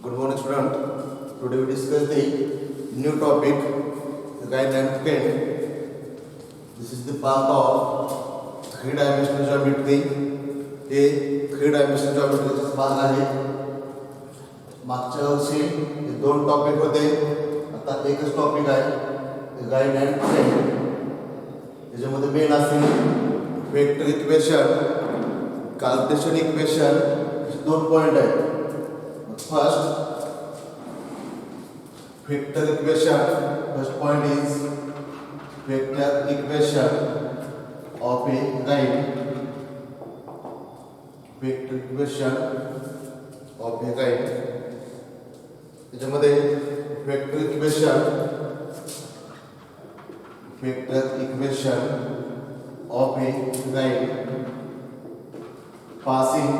Good morning, student. Today we discuss the new topic, the guideline trend. This is the part of three-dimensional geometry. Hey three-dimensional geometry चा भाग आहे. मागच्या वर्षी हे दोन topic होते. आता एकच टॉपिक आहे, गाइडलाइन ट्रेंड. त्याच्यामध्ये मेन असेल वेक्टर इक्वेशन, कार्टेशियन इक्वेशन. दोन पॉइंट आहेत. First, vector equation. First point is vector equation of a line. Vector equation of a line. त्याच्यामध्ये vector equation of a line passing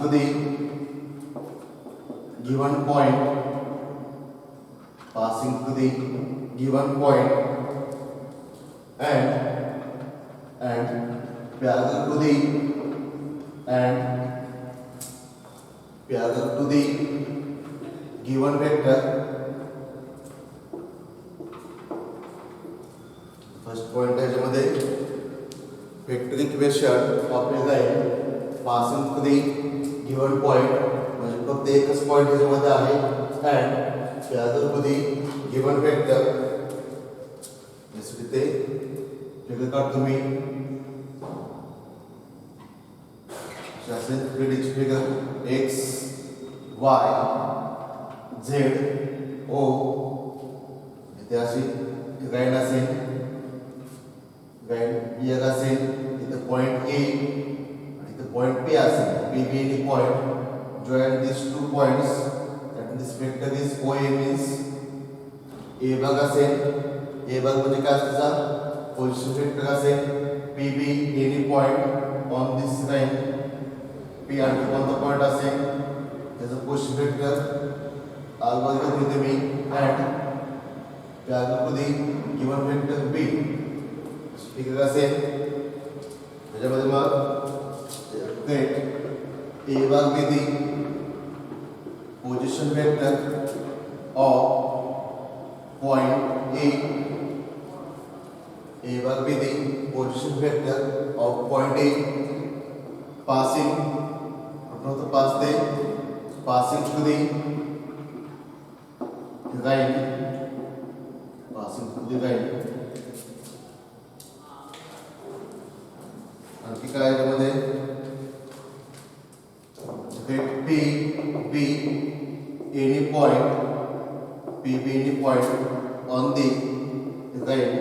to the given point, and parallel to the given vector. First point आहे ज्यामध्ये vector equation of a line passing to the given point, म्हणजे फक्त एकच point याच्यामध्ये आहे, and parallel to the given vector. यासाठी ते figure काढतो मी. असेल 3D figure x y z o. इथे अशी लाईन असेल, लाईन एक असेल, इथे पॉइंट A point P असेल. P B any point join these two points and this vector is OA means A भाग असेल. A भाग म्हणजे काय असतं, पोझिशन वेक्टर असेल. P B any point on this line. P आणि कोणता पॉइंट असेल त्याचं पोझिशन वेक्टर R भाग घेते मी, and parallel to the given vector B. ठीक असेल. त्याच्यामध्ये मग A भाग be the position vector of point A. A भाग be the position vector of point A passing to the line. आणखी काय यामध्ये P B any point on the line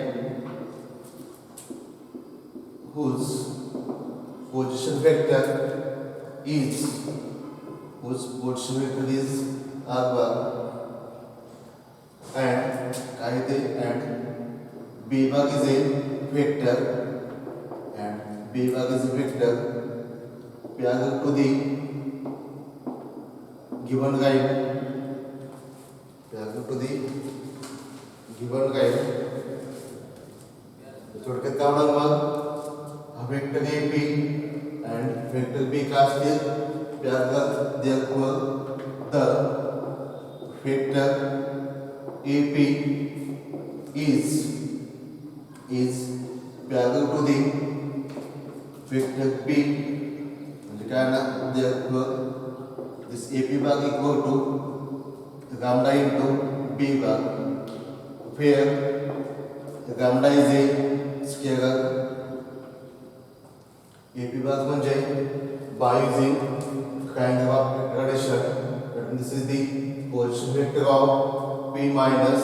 whose position vector is R bar, and B bar is a vector, parallel to the given line. थोडक्यात काय होणार मग, हा vector AP and vector B का असतील, parallel. therefore the vector AP is parallel to the vector B. म्हणजे काय ना, therefore this AP भाग equal to lambda into B भाग, where lambda is a scalar. AP भाग म्हणजे by using triangle of gradation, and this is the position vector of P minus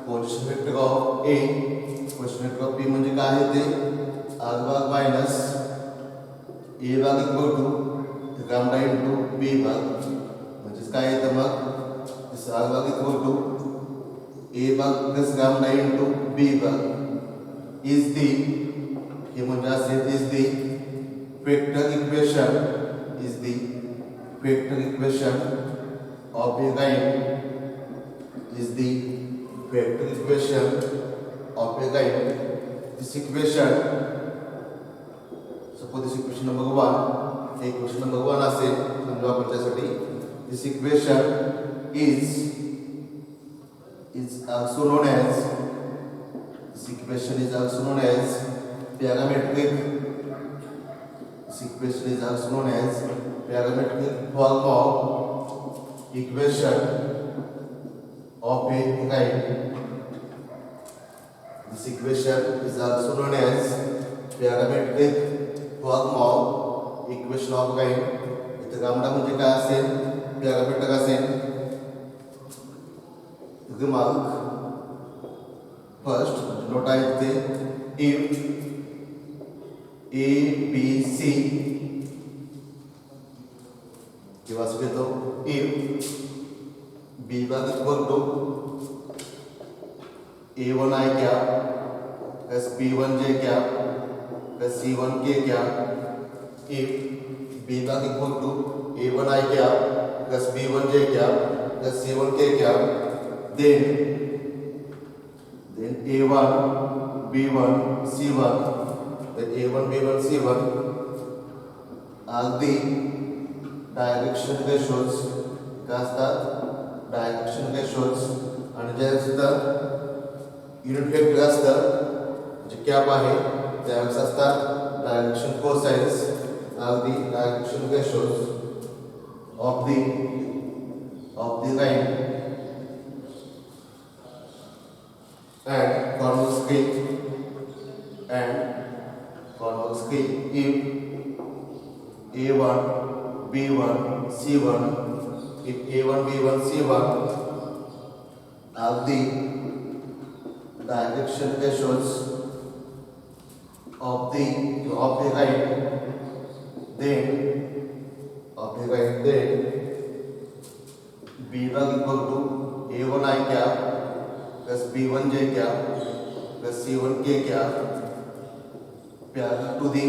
position vector of A. position vector of P म्हणजे काय आहे ते R भाग minus A भाग equal to lambda into B भाग. म्हणजे काय येतं मग, R भाग equal to A भाग plus lambda into B भाग is the, हे म्हणजे असेल is the vector equation of a line, this equation, suppose this equation number 1 equation number 1 असेल, फॉर्म्युला वापरतो त्यासाठी. This equation is also known as this equation is also known as parametric. This equation is also known as parametric form of equation of a kind. This equation is also known as parametric form of equation of kind. इथे गामडा म्हणजे काय असेल, parameter असेल. इथे mark first note आहे ते if A B C किंवा असं घेतो if b bar equal to A1 I क्या प्लस B1 J क्या प्लस C1 K क्या. If B bar equal to A1 I क्या प्लस B1 J क्या प्लस C1 K क्या. then A1 B1 C1 then A1 B1 C1 are the direction ratios. काय असतात direction ratios. आणि जे असतं unit vector असतं जे cap आहे त्यावेळेस असतात direction cosines are the direction ratios of the line. And conversely if A1 B1 C1 if A1 B1 C1 are the direction ratios of the line, then B1 equal to A1 I cap plus B1 J क्या plus C1 K क्या to the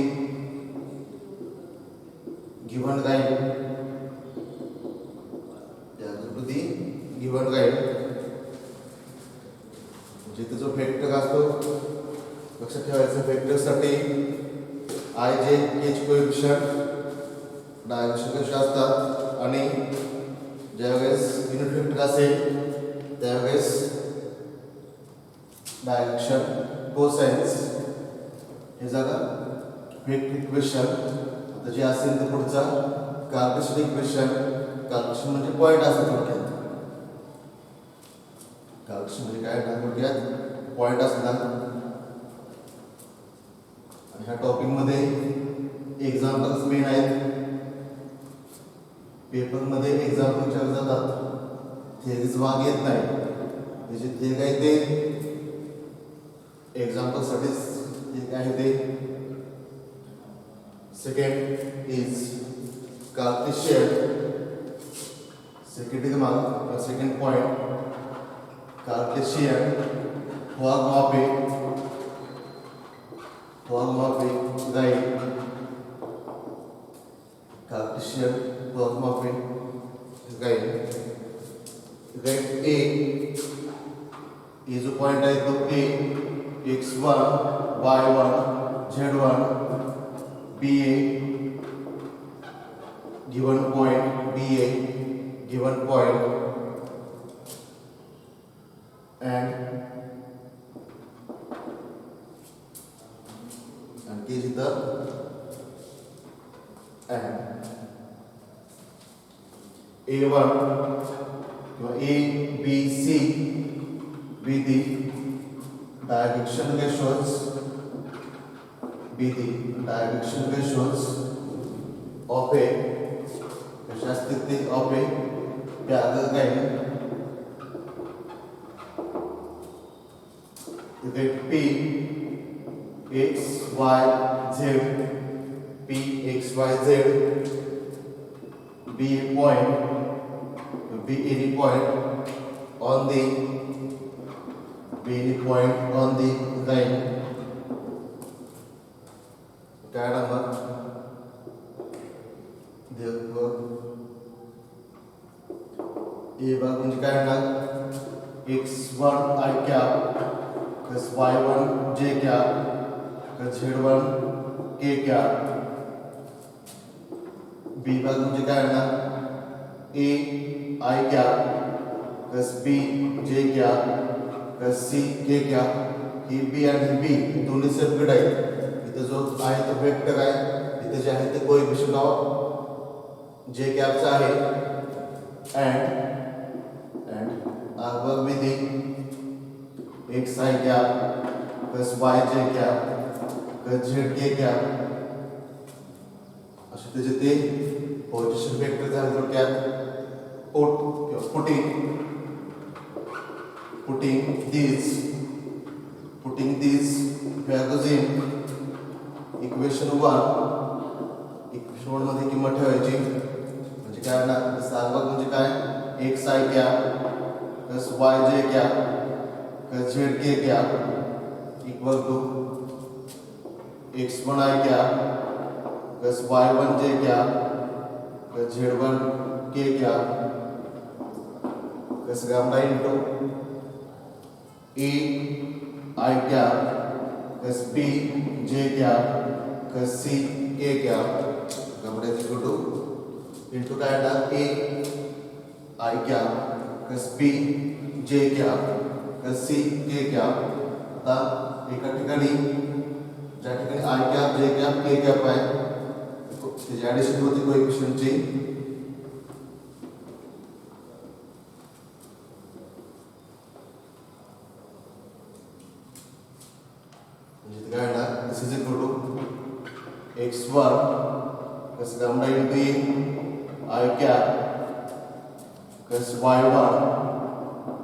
given line जिथे जो vector असतो लक्षात ठेवायचं. वेक्टरसाठी आय जे केच coefficient direction कसे असतात आणि ज्यावेळेस युनिट वेक्टर असेल त्यावेळेस डायरेक्शन कोसाइन्स हे जागा वेक्टर इक्वेशन. आता जे असेल ते पुढचा कार्टेशियन इक्वेशन. कार्टेशियन म्हणजे पॉइंट असतो थोडक्यात. कार्टेशियन म्हणजे काय ना थोडक्यात पॉइंट असतात. आणि ह्या टॉपिक मध्ये एक्झाम्पल्स मेन आहेत. पेपर मध्ये एक्झाम्पल विचारले जातात. थेरीज भाग येत नाही. त्याचे थेरी काय ते example studies the second is Cartesian. Second point Cartesian form of a line. Cartesian form of a line. Let A is a point I to A x1 y1 z1 BA given point BA given point and K is the and A1 A B C with the direction ratios of a parallel line. You get P x y z P x y z be any point on the line. काय number therefore A भाग म्हणजे काय ना x1 I cap plus y1 j cap plus z1 k cap b भाग म्हणजे काय होणार a i cap plus b j cap plus c k cap ही बी आणि बी दोन्ही सेपरेट आहेत इथे जो आहे तो वेक्टर आहे इथे जे आहे ते कोएफिशिएंट ऑफ जे कॅपचा आहे and above with the x I cap plus y j cap plus z k cap असे त्याचे ते पोझिशन वेक्टर झाले थोडक्यात putting these values in equation 1 मध्ये किंमत ठेवायची म्हणजे काय होणार सारभाग म्हणजे काय x I cap plus y j cap plus z k cap equal to x1 I cap plus y1 j cap plus z1 k cap plus gamma into a I cap plus b j cap plus c k cap gamma is equal to into काय होणार a I cap plus b j cap plus c k cap आता एका ठिकाणी ज्या ठिकाणी I cap j cap k cap आहे त्याची addition होती कोएफिशिएंटची म्हणजे काय होणार this is equal to x1 plus gamma into I cap plus y1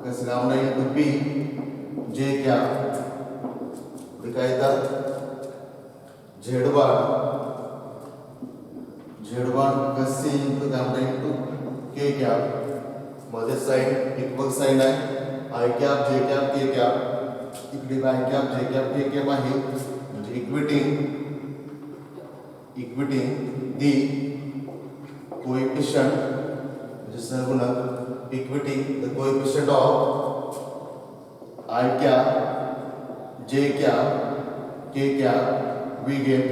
plus gamma into b j cap काय तर z1 plus c into gamma into k cap मध्ये sign equal sign आहे I cap j cap k cap इकडे I cap j cap k cap आहे म्हणजे equating the coefficient equating the coefficient of I cap, j cap, k cap, we get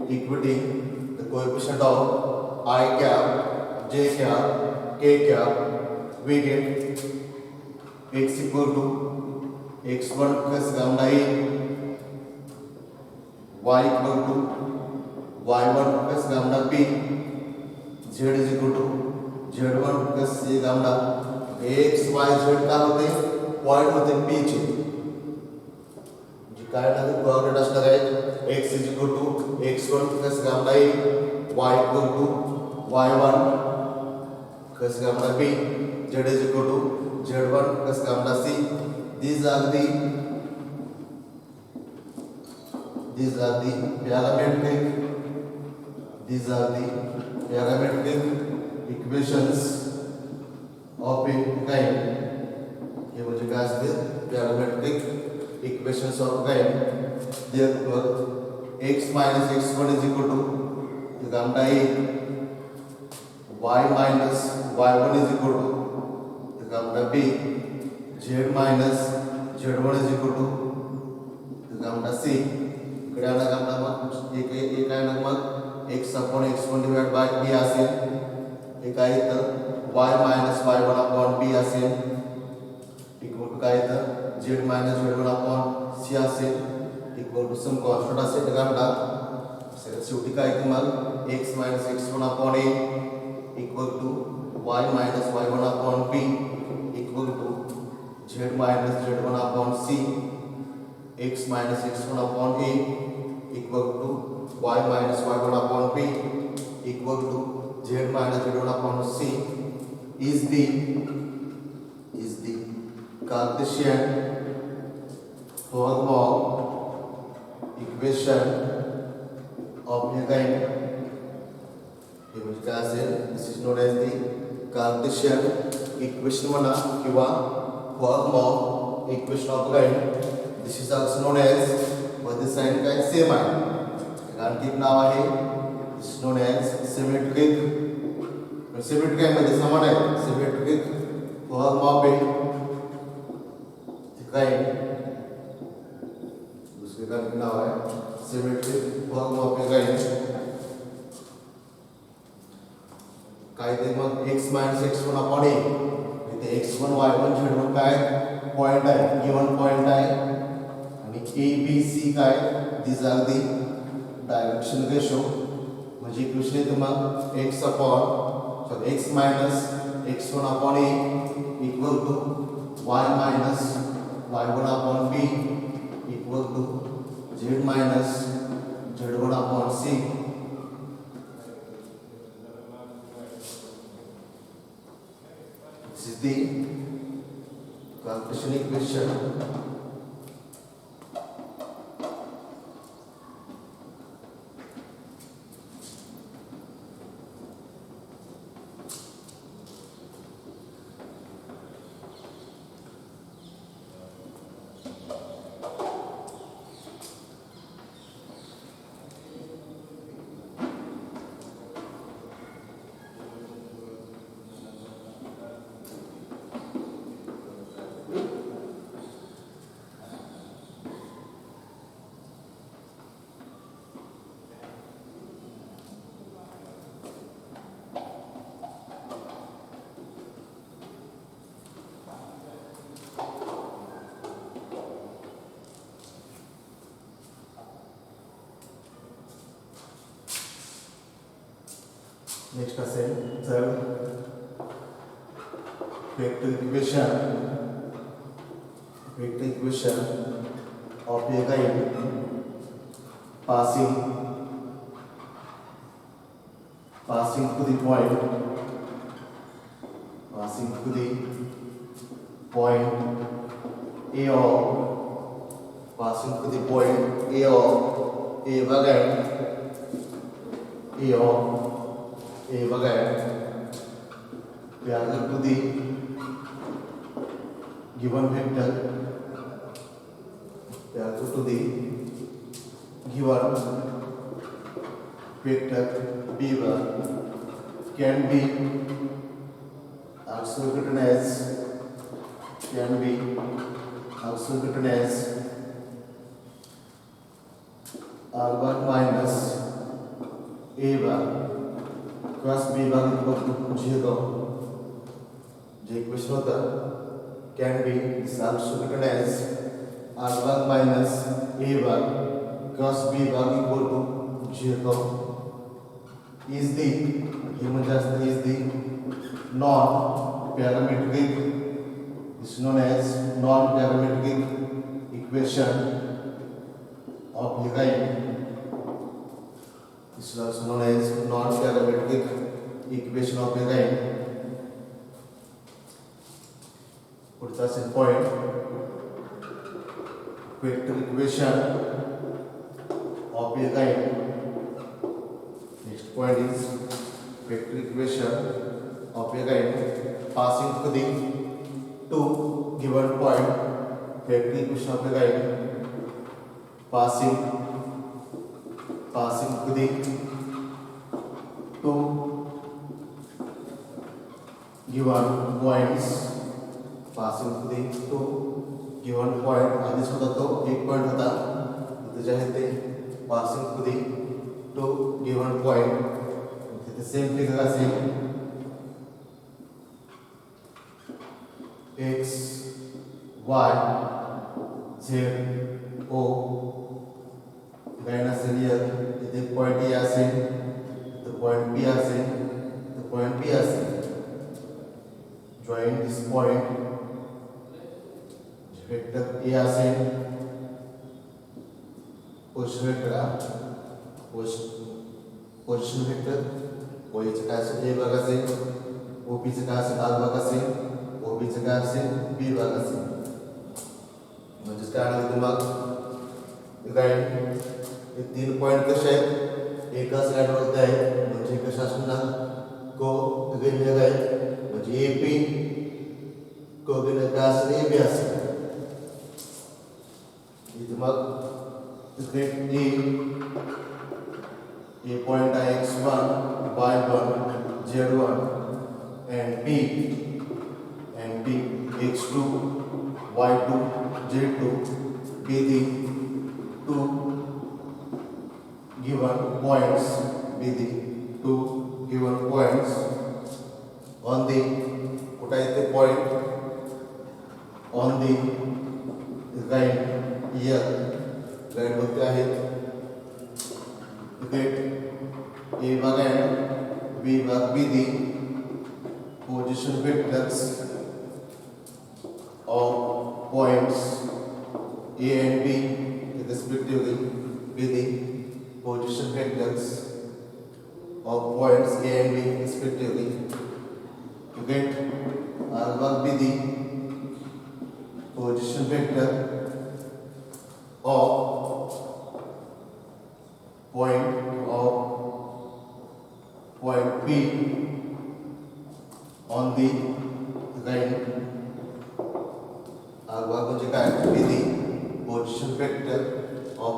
equating the coefficient of I cap, j cap, k cap, we get x equal to x1 plus gamma a, y equal to y1 plus gamma b, z is equal to z1 plus c gamma x y z का होते point होते p चे जी काय लागेल coordinate असणार आहे x is equal to x1 plus gamma a, y equal to y1 plus gamma b, z is equal to z1 plus gamma c. These are the parametric equations of a kind. ये मुझे क्या असते parametric equations of kind. Therefore x minus x1 is equal to gamma a, y minus y1 is equal to gamma b, z minus z1 is equal to gamma c. इकडे आला gamma मग एक आहे ना मग x upon x1 divided by b असेल एक आहे तर y minus y1 upon b असेल इक्वल टू काय तर z minus z1 upon c असेल इक्वल टू सम कॉन्स्टंट असेल gamma शेवटी काय की मग x minus x1 upon a equal to y minus y1 upon b equal to z minus z1 upon c x minus x1 upon a equal to y minus y1 upon b equal to z minus z1 upon c is the Cartesian form of equation of a kind. This is known as the Cartesian equation म्हणा किंवा form of equation of kind. This is also known as मध्ये sign काय same आहे आणखी एक नाव आहे this is known as symmetric काय मध्ये समान आहे सिमेट्रिक फॉर्म ऑफ ए काय दुसरे का नाव आहे सिमेट्रिक फॉर्म ऑफ ए काय काय ते मग x minus x1 upon a इथे x1 y1 z1 काय पॉइंट आहे गिवन पॉइंट आहे आणि a b c काय these are the direction ratio म्हणजे इक्वेशन येतं मग x minus x1 upon a equal to y minus y1 upon b equal to z minus z1 upon c. This is the calculation equation. Next असेल तर vector equation of a guide passing to the point A of passing to the point A of A guide parallel to the given vector B1 can be also written as R1 minus A1 cross B1 equal to 0. जो equation होता can be is also written as R1 minus A1 cross B1 equal to 0 is the non-parametric is known as non-parametric equation of Lagrange. This is also known as non-parametric equation of Lagrange. Put us in point. Vector equation of Lagrange. Next point is vector equation of Lagrange passing to the two given point. Vector equation of Lagrange passing to the two given points. आधीच होता तो एक point होता त्याच्या आहे ते passing to the two given point. तिथे same figure असेल x y z o guide असेल इथे पॉइंट A असेल तर पॉइंट B असेल तर पॉइंट B असेल. join this point vector A असेल पोझिशन वेक्टर OA चं काय असेल A भाग असेल OP चं काय असेल R भाग असेल OB चं काय असेल B भाग असेल. म्हणजे काय आलं तुम्हाला गाइड हे तीन पॉइंट कसे आहेत एकाच गाइडवरती आहे म्हणजे कशा असणार को वेगवेगळे आहेत म्हणजे AP को वेगवेगळे काय असेल AB असेल. इथे मग A point है x1, y1, z1 and B x2, y2, z2 be the two given points on the कुठे आहे ते point on the right here right वरती आहेत गेट ए भाग अँड बी भाग b the position vectors of points A and B respectively with the position vectors of points A and B respectively to get R will be the position vector of point P on the line R will म्हणजे काय be the position vector of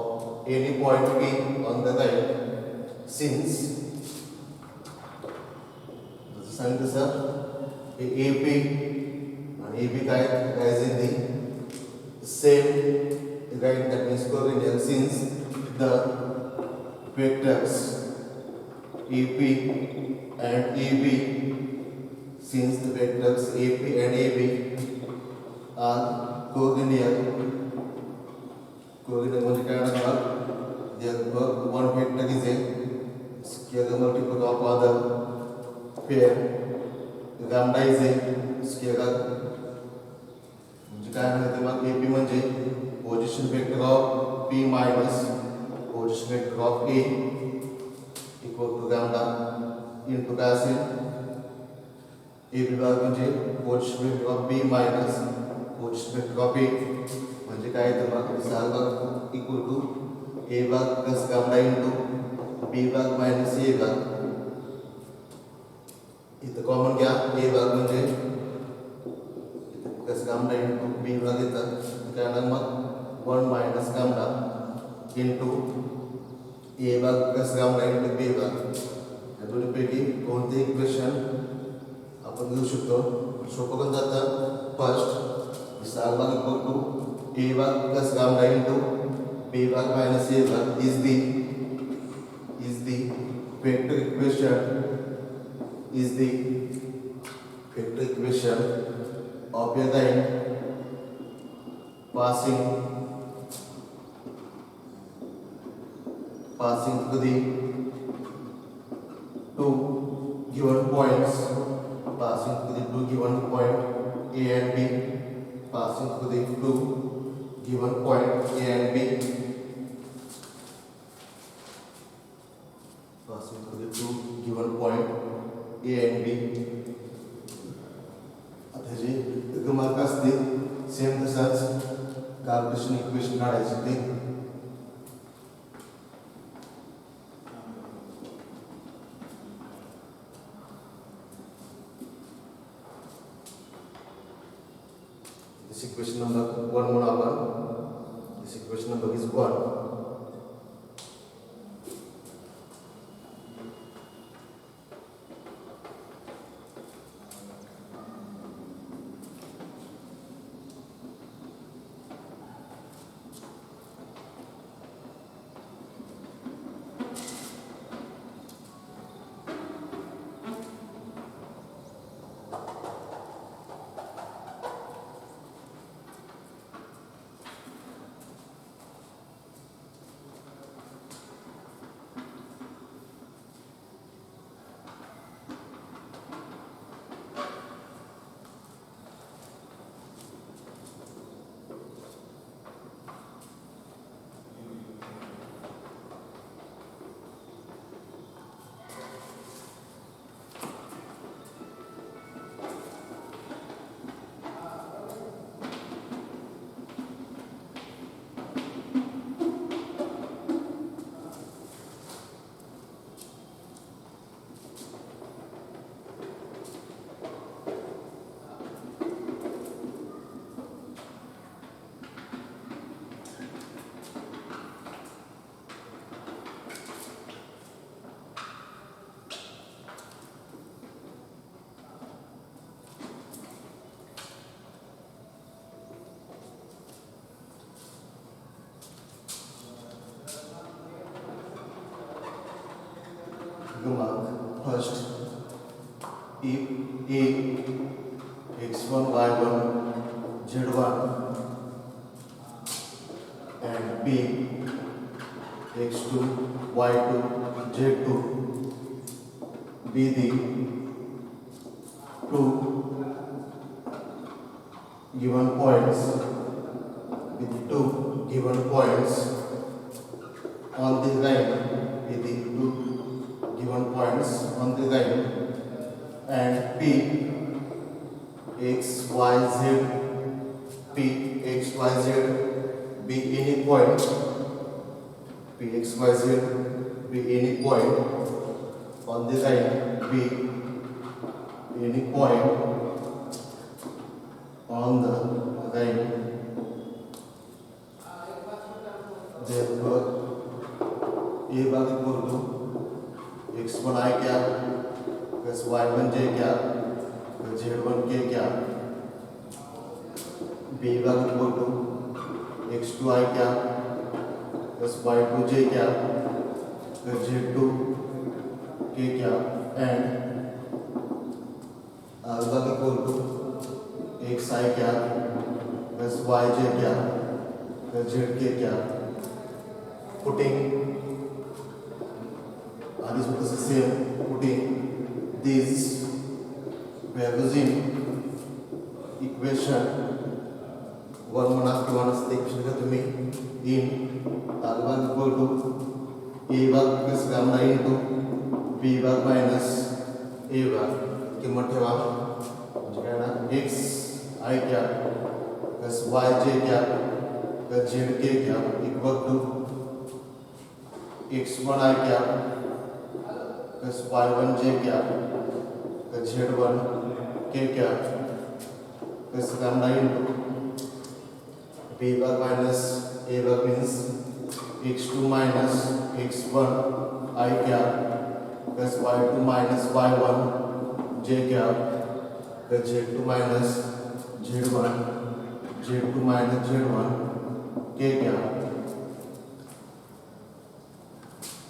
any point P on the line since सांगितलं sir AP and AB काय as in the same line that means coordinate since the vectors AP and AB since the vectors AP and AB are coordinate म्हणजे काय होणार therefore one vector is a scalar multiple of other pair lambda is a scalar म्हणजे काय म्हणते मग AP म्हणजे position vector of P minus position vector of A equal to lambda into काय असेल AB भाग म्हणजे position vector of B minus position vector of A म्हणजे काय तर मग सहा भाग इक्वल टू ए भाग प्लस लॅम्डा इंटू बी भाग मायनस ए भाग इथं कॉमन घ्या ए भाग म्हणजे प्लस लॅम्डा इंटू बी भाग येतात त्यानंतर मग 1 मायनस लॅम्डा इंटू ए भाग प्लस लॅम्डा इंटू बी भाग या दोन्हीपैकी कोणते इक्वेशन आपण घेऊ शकतो सोपं पण जातं फर्स्ट सहा भाग इक्वल टू A भाग plus lambda into B भाग minus A भाग is the vector equation of a line passing through the two given points passing through the two given point A and B passing through the two given point A and B passing through the two given point A and B आता जे क्रमांक असतील same तसाच Cartesian equation काढायचे ते this equation number 1 म्हणून आपण this equation number is 1 क्रमांक first if A x1 y1 z1 and B x2 y2 z2 be the two given points with the two given points on the line with the two given points on the line and P x y z P x y z be any point P x y z be any point on the line B any point on the line. Therefore A was equal to x1 I cap plus y1 j cap plus z1 k cap. B was equal to x2 I cap plus y2 j cap plus z2 k cap and R was equal to x I cap plus y j cap plus z k cap. Putting this was the same, putting these values in equation 1 of the equation to me in alpha equal to A bar plus gamma into B bar minus A bar किमत है वहाँ जगह x I cap plus y j cap plus z k cap equal to x1 I cap plus y1 j cap plus z1 k cap plus gamma into b bar minus a bar means x2 minus x1 I cap plus y2 minus y1 j cap plus z2 minus z1 z2 minus z1 k cap.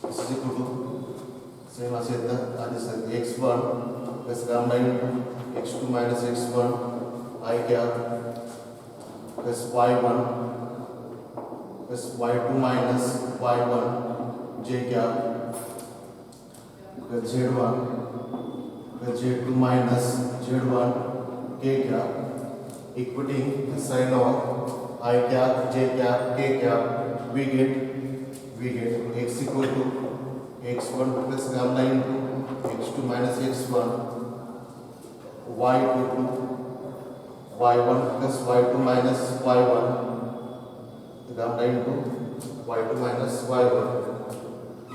This is equal to same as x1 plus gamma into x2 minus x1 I cap plus y1 plus y2 minus y1 j cap plus z1 plus z2 minus z1 k cap equating the sign of I cap j cap k cap we get x equal to x1 plus gamma into x2 minus x1 y equal to y1 plus y2 minus y1 gamma into y2 minus y1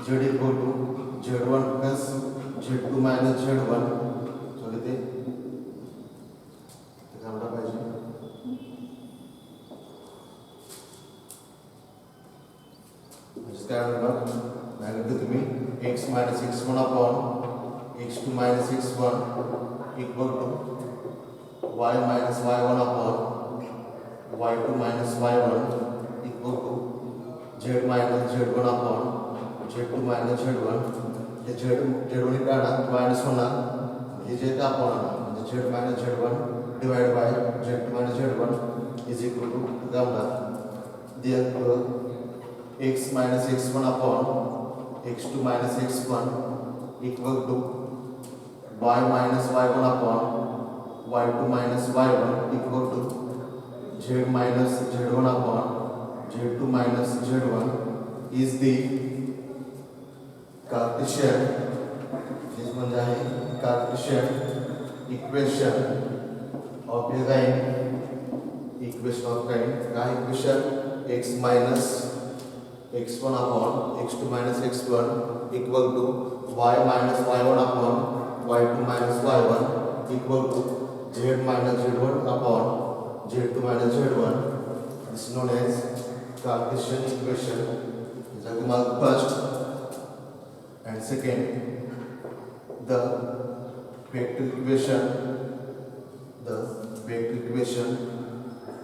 z equal to z1 plus z2 minus z1 so लिखते gamma पाहिजे जिसका मतलब magnitude तुम्ही x minus x1 upon x2 minus x1 equal to y minus y1 upon y2 minus y1 equal to z minus z1 upon z2 minus z1 hey z1 इकडे minus होणार हे जे का आपण म्हणजे z minus z1 divided by z2 minus z1 is equal to gamma. Therefore x minus x1 upon x2 minus x1 equal to y minus y1 upon y2 minus y1 equal to z minus z1 upon z2 minus z1 is the Cartesian equation of a line equation x minus x1 upon x2 minus x1 equal to y minus y1 upon y2 minus y1 equal to z minus z1 upon z2 minus z1. This is known as Cartesian equation. This is the first and second. The vector equation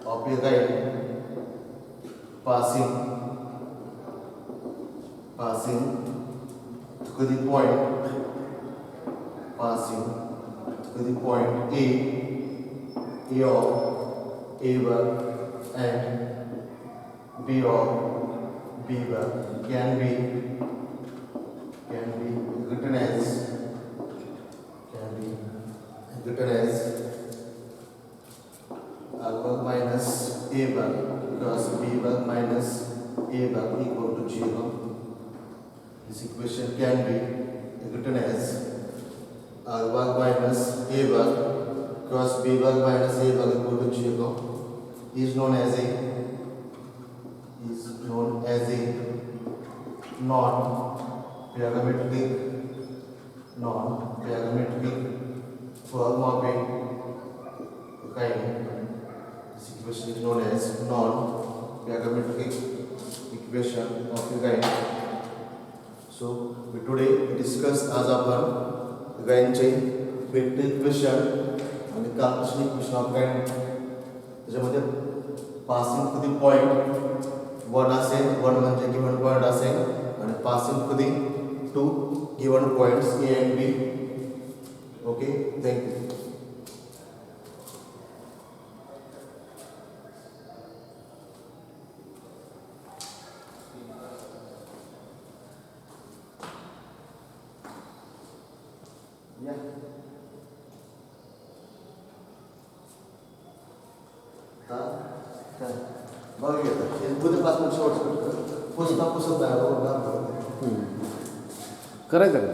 of a line passing through the point to the point A of A1 and B of B1 can be written as R1 minus A1 because B1 minus A1 equal to 0. This equation can be written as R1 minus A1 cross B1 minus A1 equal to 0 is known as a non-parametric form of a kind. This equation is known as non-parametric equation of a kind. So we today discuss as आपण गायनचे vector equation आणि Cartesian equation of गायन त्याच्यामध्ये passing to the point 1 असेल 1 म्हणजे given point असेल आणि passing to the 2 given points A and B. Okay, thank you. करायचं का?